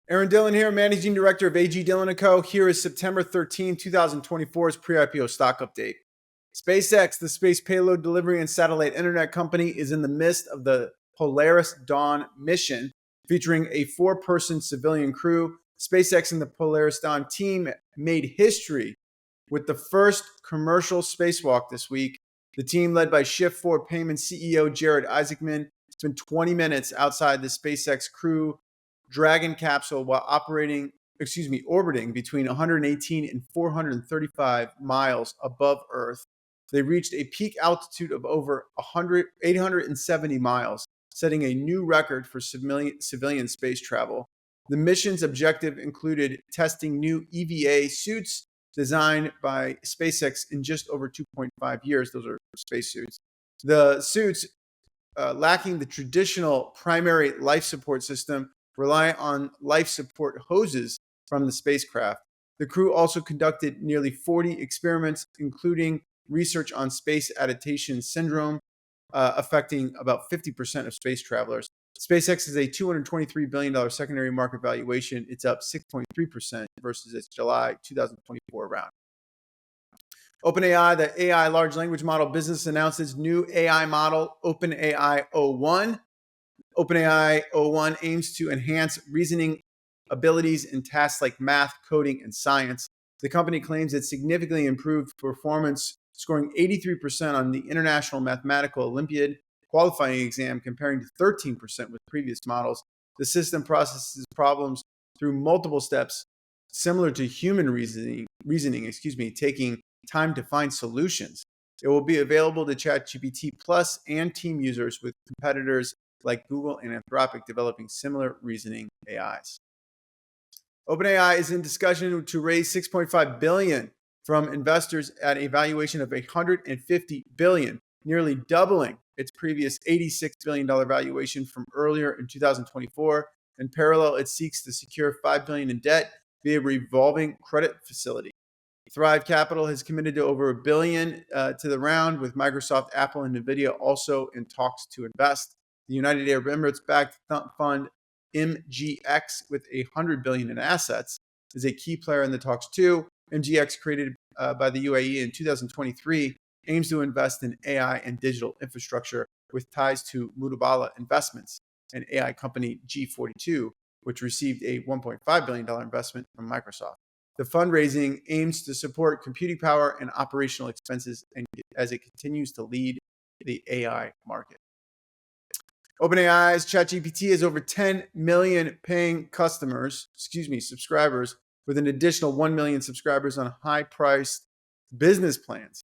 Aaron Dillon here, Managing Director of AG Dillon & Co. Here is September 13, 2024's pre-IPO stock update. SpaceX, the space payload delivery and satellite internet company, is in the midst of the Polaris Dawn mission, featuring a 4-person civilian crew. SpaceX and the Polaris Dawn team made history with the first commercial spacewalk this week. The team, led by Shift4 Payments CEO Jared Isaacman, spent 20 minutes outside the SpaceX Crew Dragon capsule while orbiting between 118 and 435 miles above Earth. They reached a peak altitude of over 870 miles, setting a new record for civilian space travel. The mission's objective included testing new EVA suits designed by SpaceX in just over 2.5 years. Those are spacesuits. The suits, lacking the traditional primary life support system, rely on life support hoses from the spacecraft. The crew also conducted nearly 40 experiments, including research on space adaptation syndrome, affecting about 50% of space travelers. SpaceX is a $223 billion secondary market valuation. It's up 6.3% versus its July 2024 round. OpenAI, the AI large language model business, announced its new AI model, OpenAI O1. OpenAI O1 aims to enhance reasoning abilities in tasks like math, coding, and science. The company claims it significantly improved performance, scoring 83% on the International Mathematical Olympiad qualifying exam, comparing to 13% with previous models. The system processes problems through multiple steps, similar to human reasoning, taking time to find solutions. It will be available to ChatGPT Plus and team users, with competitors like Google and Anthropic developing similar reasoning AIs. OpenAI is in discussion to raise $6.5 billion from investors at a valuation of $150 billion, nearly doubling its previous $86 billion valuation from earlier in 2024. In parallel, it seeks to secure $5 billion in debt via a revolving credit facility. Thrive Capital has committed to over $1 billion to the round, with Microsoft, Apple, and NVIDIA also in talks to invest. The United Arab Emirates-backed fund MGX, with $100 billion in assets, is a key player in the talks too. MGX, created by the UAE in 2023, aims to invest in AI and digital infrastructure, with ties to Modular Investments, an AI company G42, which received a $1.5 billion investment from Microsoft. The fundraising aims to support computing power and operational expenses, and as it continues to lead the AI market. OpenAI's ChatGPT has over 10 million paying subscribers, with an additional 1 million subscribers on high-priced business plans,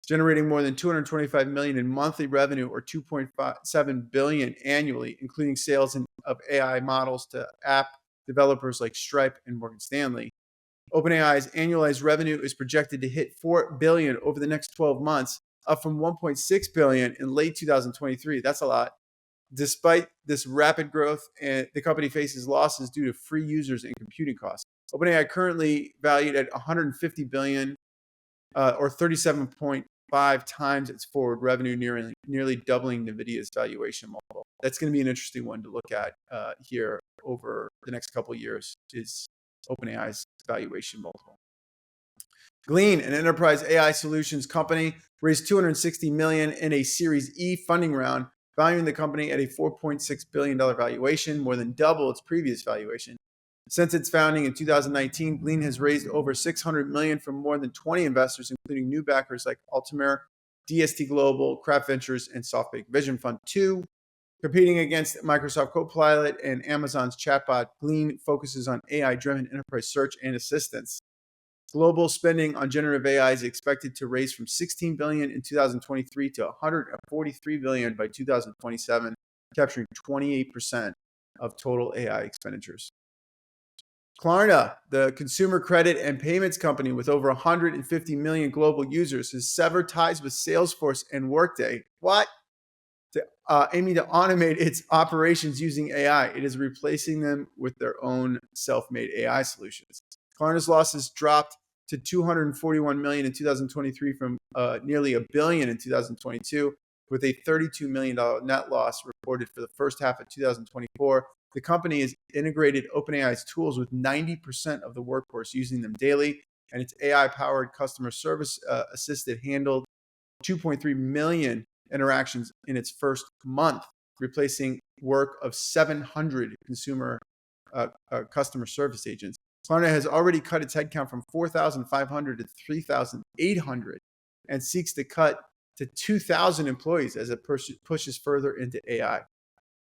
generating more than $225 million in monthly revenue, or $2.7 billion annually, including sales of AI models to app developers like Stripe and Morgan Stanley. OpenAI's annualized revenue is projected to hit $4 billion over the next 12 months, up from $1.6 billion in late 2023. That's a lot. Despite this rapid growth, the company faces losses due to free users and computing costs. OpenAI, currently valued at $150 billion, or 37.5 times its forward revenue, nearly doubling NVIDIA's valuation multiple. That's going to be an interesting one to look at here over the next couple of years, is OpenAI's valuation multiple. Glean, an enterprise AI solutions company, raised $260 million in a Series E funding round, valuing the company at a $4.6 billion valuation, more than double its previous valuation. Since its founding in 2019, Glean has raised over $600 million from more than 20 investors, including new backers like Altair, DST Global, Craft Ventures, and SoftBank Vision Fund 2. Competing against Microsoft Copilot and Amazon's chatbot, Glean focuses on AI-driven enterprise search and assistance. Global spending on generative AI is expected to raise from $16 billion in 2023 to $143 billion by 2027, capturing 28% of total AI expenditures. Klarna, the consumer credit and payments company with over 150 million global users, has severed ties with Salesforce and Workday. Aiming to automate its operations using AI. It is replacing them with their own self-made AI solutions. Klarna's losses dropped to $241 million in 2023 from nearly $1 billion in 2022, with a $32 million net loss reported for the first half of 2024. The company has integrated OpenAI's tools with 90% of the workforce using them daily, and its AI-powered customer service assistant handled 2.3 million interactions in its first month, replacing work of 700 customer service agents. Klarna has already cut its headcount from 4,500 to 3,800 and seeks to cut to 2,000 employees as it pushes further into AI.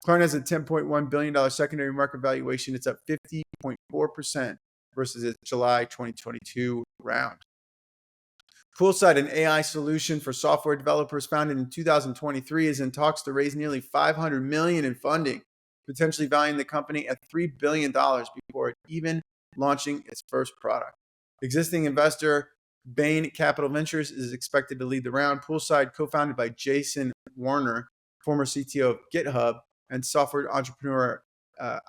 Klarna has a $10.1 billion secondary market valuation. It's up 50.4% versus its July 2022 round. Poolside, an AI solution for software developers founded in 2023, is in talks to raise nearly $500 million in funding, potentially valuing the company at $3 billion before it even launching its first product. Existing investor Bain Capital Ventures is expected to lead the round. Poolside, co-founded by Jason Warner, former CTO of GitHub, and software entrepreneur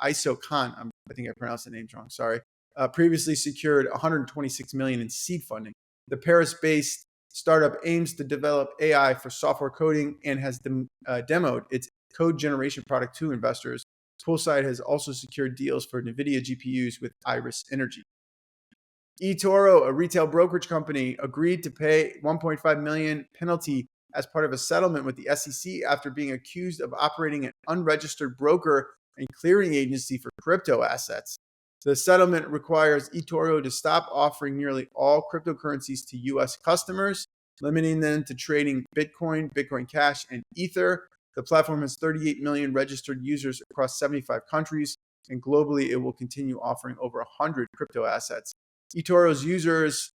Iso Khan, I think I pronounced the names wrong, sorry, previously secured $126 million in seed funding. The Paris-based startup aims to develop AI for software coding and has demoed its code generation product to investors. Poolside has also secured deals for NVIDIA GPUs with Iris Energy. eToro, a retail brokerage company, agreed to pay $1.5 million penalty as part of a settlement with the SEC after being accused of operating an unregistered broker and clearing agency for crypto assets. The settlement requires eToro to stop offering nearly all cryptocurrencies to U.S. customers, limiting them to trading Bitcoin, Bitcoin Cash, and Ether. The platform has 38 million registered users across 75 countries, and globally it will continue offering over 100 crypto assets. eToro's U.S.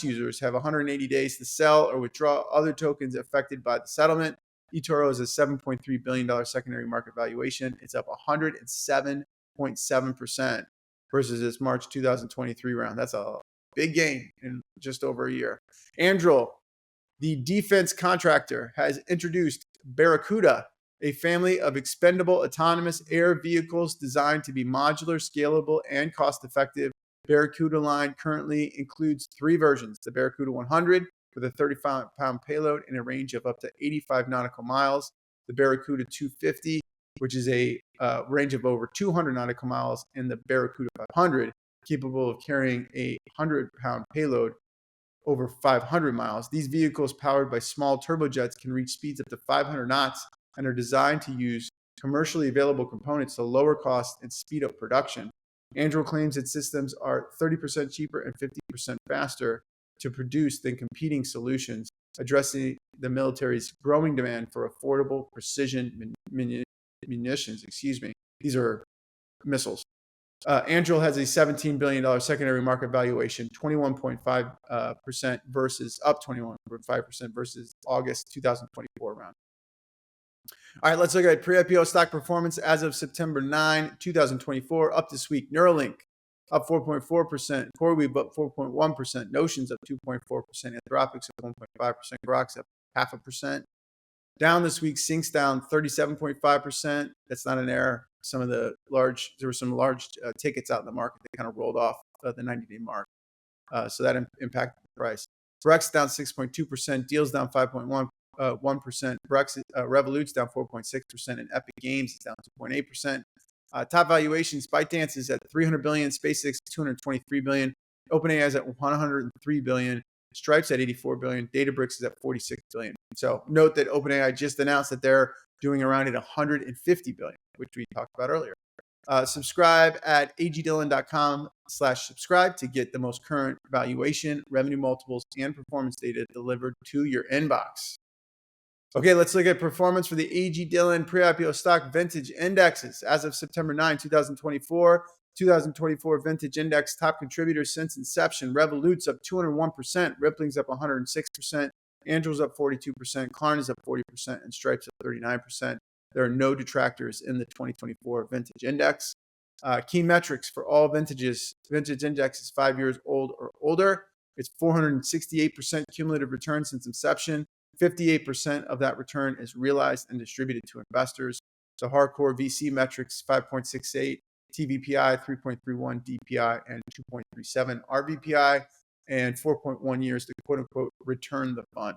users have 180 days to sell or withdraw other tokens affected by the settlement. eToro has a $7.3 billion secondary market valuation. It's up 107.7% versus its March 2023 round. That's a big gain in just over a year. Anduril, the defense contractor, has introduced Barracuda, a family of expendable autonomous air vehicles designed to be modular, scalable, and cost-effective. Barracuda line currently includes 3 versions: the Barracuda 100 with a 35-pound payload and a range of up to 85 nautical miles, the Barracuda 250, which is a range of over 200 nautical miles, and the Barracuda 500, capable of carrying a 100-pound payload over 500 miles. These vehicles, powered by small turbojets, can reach speeds up to 500 knots and are designed to use commercially available components to lower costs and speed up production. Anduril claims its systems are 30% cheaper and 50% faster to produce than competing solutions, addressing the military's growing demand for affordable precision munitions. These are missiles. Anduril has a $17 billion secondary market valuation, 21.5% versus up 21.5% versus August 2024 round. All right, let's look at pre-IPO stock performance as of September 9, 2024. Up this week, Neuralink up 4.4%, CoreWeave up 4.1%, Notions up 2.4%, Anthropics up 1.5%, Grox up 0.5%. Down this week, Sync's down 37.5%. That's not an error. There were some large tickets out in the market that kind of rolled off the 90-day mark. So that impacted the price. Brex down 6.2%, Deals down 5.1%, Revolut's down 4.6%, and Epic Games is down 2.8%. Top valuations: ByteDance is at $300 billion, SpaceX $223 billion, OpenAI is at $103 billion, Stripe's at $84 billion, Databricks is at $46 billion. So note that OpenAI just announced that they're doing around at $150 billion, which we talked about earlier. Subscribe at agdillon.com/subscribe to get the most current valuation, revenue multiples, and performance data delivered to your inbox. Okay, let's look at performance for the AG Dillon pre-IPO stock vintage indexes. As of September 9, 2024, 2024 vintage index top contributors since inception: Revolut's up 201%, Rippling's up 106%, Anduril's up 42%, Klarna's up 40%, and Stripe's up 39%. There are no detractors in the 2024 vintage index. Key metrics for all vintage indexes 5 years old or older. It's 468% cumulative return since inception. 58% of that return is realized and distributed to investors. So hardcore VC metrics: 5.68, TVPI 3.31, DPI and 2.37, RVPI, and 4.1 years to quote unquote return the fund.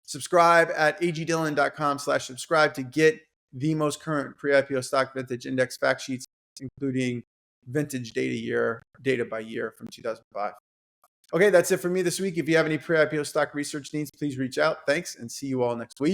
Subscribe at agdillon.com/subscribe to get the most current pre-IPO stock vintage index fact sheets, including vintage data by year from 2005. Okay, that's it for me this week. If you have any pre-IPO stock research needs, please reach out. Thanks, and see you all next week.